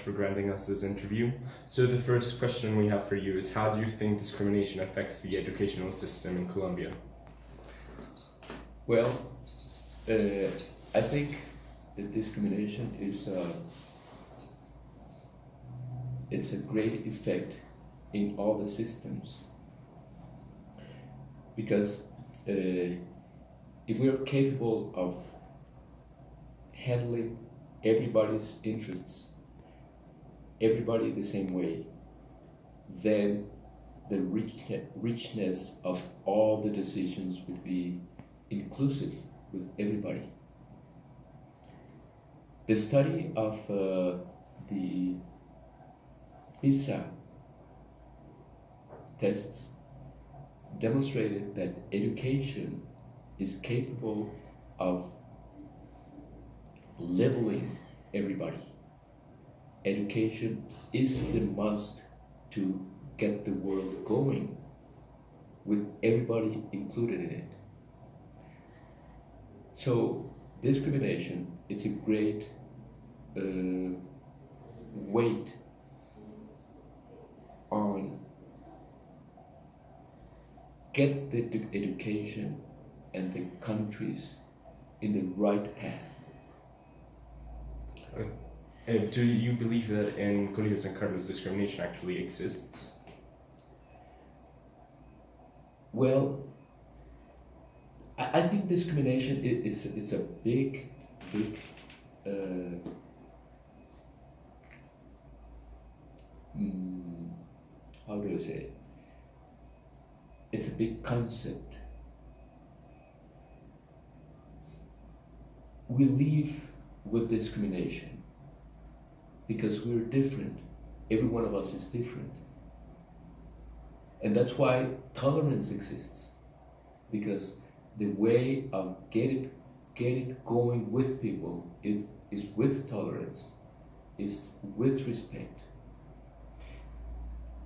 for granting us this interview. So the first question we have for you is, how do you think discrimination affects the educational system in Colombia? Well, I think that discrimination is it's a great effect in all the systems, because if we are capable of handling everybody's interests, everybody the same way, then the richness of all the decisions would be inclusive with everybody. The study of the PISA tests demonstrated that education is capable of leveling everybody. Education is the must to get the world going, with everybody included in it. So discrimination, it's a great weight on get the education and the countries in the right path. Do you believe that in Colegios and Carlos discrimination actually exists? Well, I think discrimination, it's a big how do I say it? It's a big concept. We live with discrimination because we're different. Every one of us is different. And that's why tolerance exists, because the way of get it going with people is with tolerance, is with respect.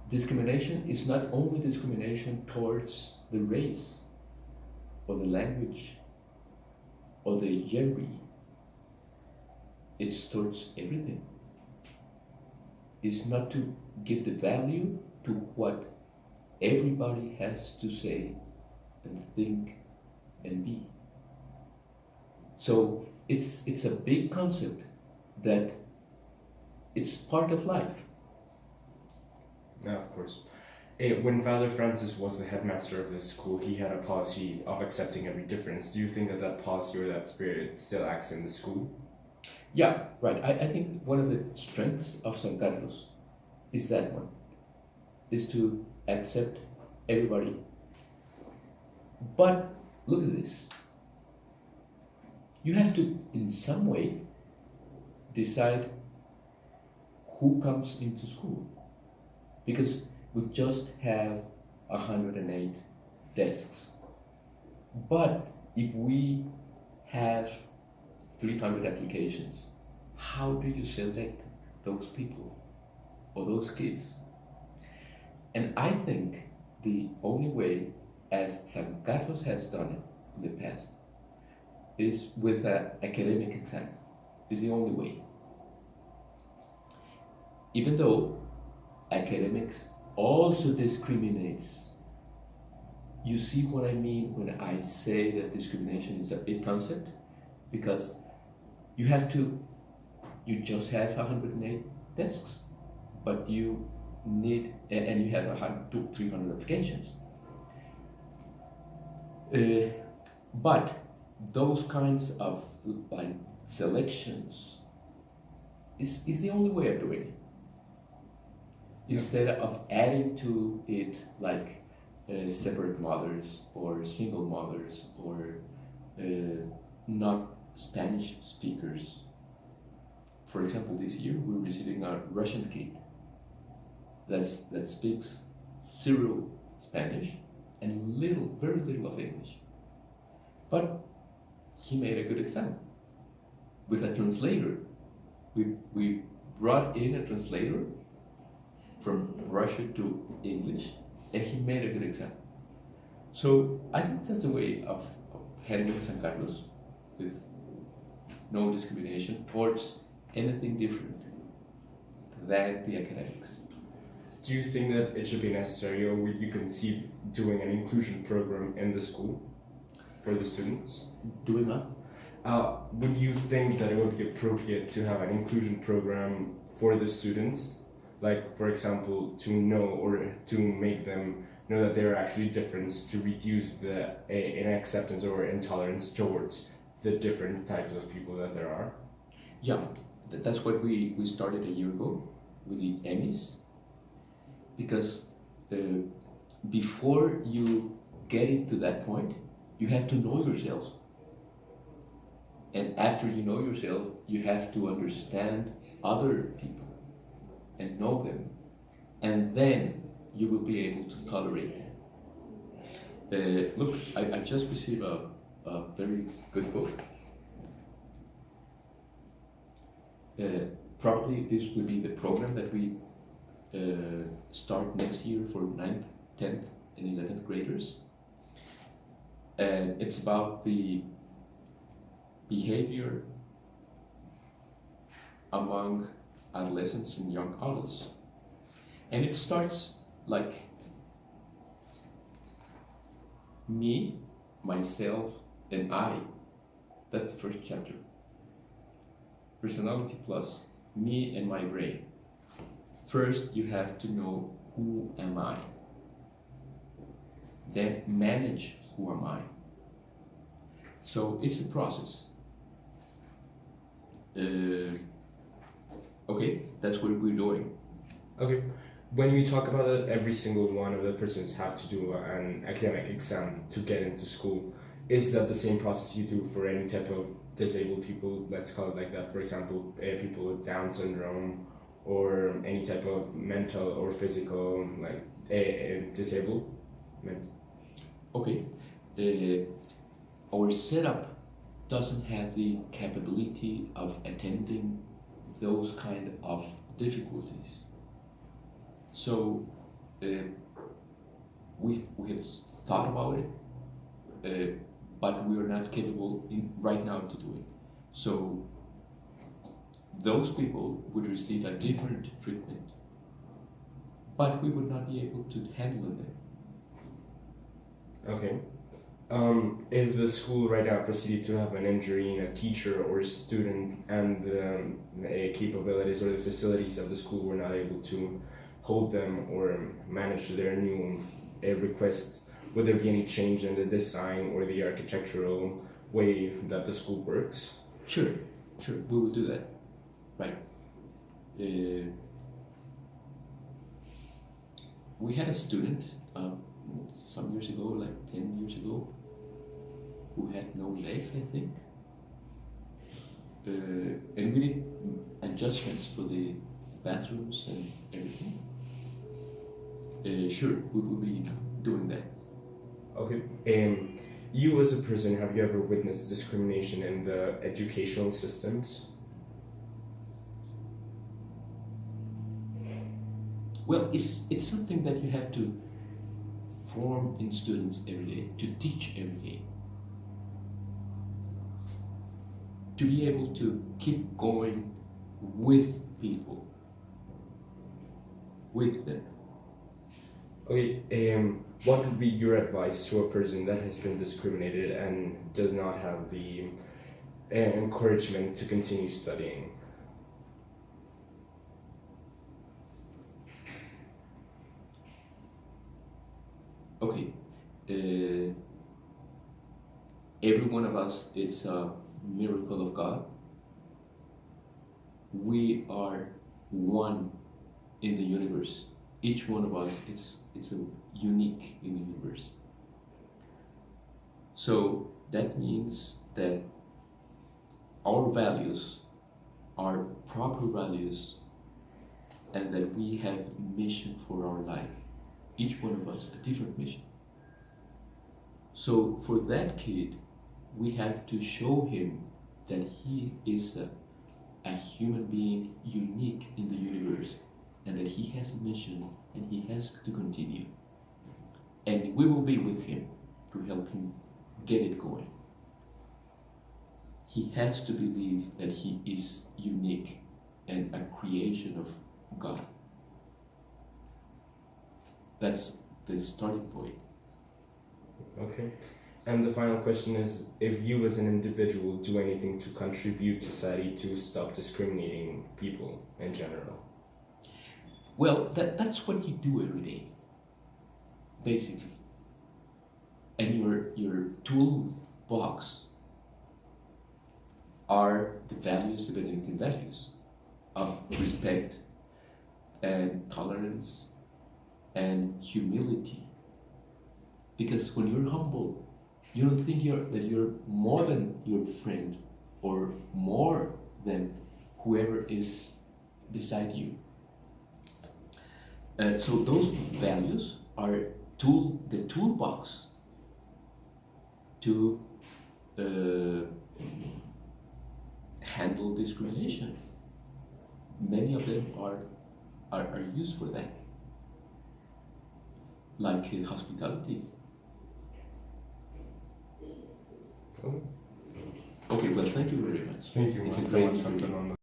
Discrimination is not only discrimination towards the race or the language or the gender, it's towards everything. It's not to give the value to what everybody has to say and think and be. So it's a big concept that it's part of life. Yeah, of course. When Father Francis was the headmaster of this school, he had a policy of accepting every difference. Do you think that that policy or that spirit still acts in the school? Yeah, right. I think one of the strengths of San Carlos is that one, is to accept everybody. But look at this. You have to, in some way, decide who comes into school. Because we just have 108 desks. But if we have 300 applications, how do you select those people or those kids? And I think the only way, as San Carlos has done it in the past, is with an academic exam. Is the only way. Even though academics also discriminates. You see what I mean when I say that discrimination is a big concept? Because you just have 108 desks, but you need, and you have 300 applications. But those kinds of selections is the only way of doing it. Instead of adding to it separate mothers or single mothers or not Spanish speakers. For example, this year we're receiving a Russian kid that speaks zero Spanish and very little of English. But he made a good exam with a translator. We brought in a translator from Russian to English, and he made a good exam. So I think that's a way of handling San Carlos, with no discrimination towards anything different. than the academics. Do you think that it should be necessary, or would you conceive doing an inclusion program in the school for the students? Doing what? Would you think that it would be appropriate to have an inclusion program for the students? Like, for example, to know or to make them know that there are actually different, to reduce the inacceptance or intolerance towards the different types of people that there are? Yeah, that's what we started a year ago with the Emmys. Because before you get into that point, you have to know yourself. And after you know yourself, you have to understand other people and know them. And then you will be able to tolerate them. Look, I just received a very good book. Probably this will be the program that we start next year for 9th, 10th, and 11th graders. And it's about the behavior among adolescents and young adults. And it starts like me, myself, and I. That's the first chapter. Personality plus me and my brain. First, you have to know who am I. Then manage who am I. So it's a process. Okay, that's what we're doing. Okay. When you talk about that, every single one of the persons have to do an academic exam to get into school. Is that the same process you do for any type of disabled people, let's call it like that, for example, people with Down syndrome, or any type of mental or physical, like disablement? Okay, our setup doesn't have the capability of attending those kind of difficulties. So we have thought about it, but we are not capable right now to do it. So those people would receive a different treatment, but we would not be able to handle them. Okay. If the school right now proceeded to have an injury in a teacher or a student, and the capabilities or the facilities of the school were not able to hold them or manage their new request, would there be any change in the design or the architectural way that the school works? Sure, we will do that. Right. We had a student some years ago, like 10 years ago, who had no legs, I think. And we did adjustments for the bathrooms and everything. Sure, we will be doing that. Okay. You as a person, have you ever witnessed discrimination in the educational systems? Well, it's something that you have to form in students every day, to teach every day. To be able to keep going with people, with them. Okay, what would be your advice to a person that has been discriminated and does not have the encouragement to continue studying? Okay, every one of us, it's a miracle of God. We are one in the universe. Each one of us, it's a unique in the universe. So that means that our values are proper values, and that we have mission for our life. Each one of us a different mission. So for that kid, we have to show him that he is a human being unique in the universe, and that he has a mission and he has to continue. And we will be with him to help him get it going. He has to believe that he is unique and a creation of God. That's the starting point. Okay. And the final question is, if you as an individual do anything to contribute to society to stop discriminating people in general? Well, that's what you do every day, basically. And your toolbox are the values, the Benedictine values of respect and tolerance and humility. Because when you're humble, you don't think that you're more than your friend or more than whoever is beside you. So those values are the toolbox to handle discrimination. Many of them are used for that, like hospitality. Oh. Okay, well, thank you very much. Thank you It's a so great much, interview. Fernando.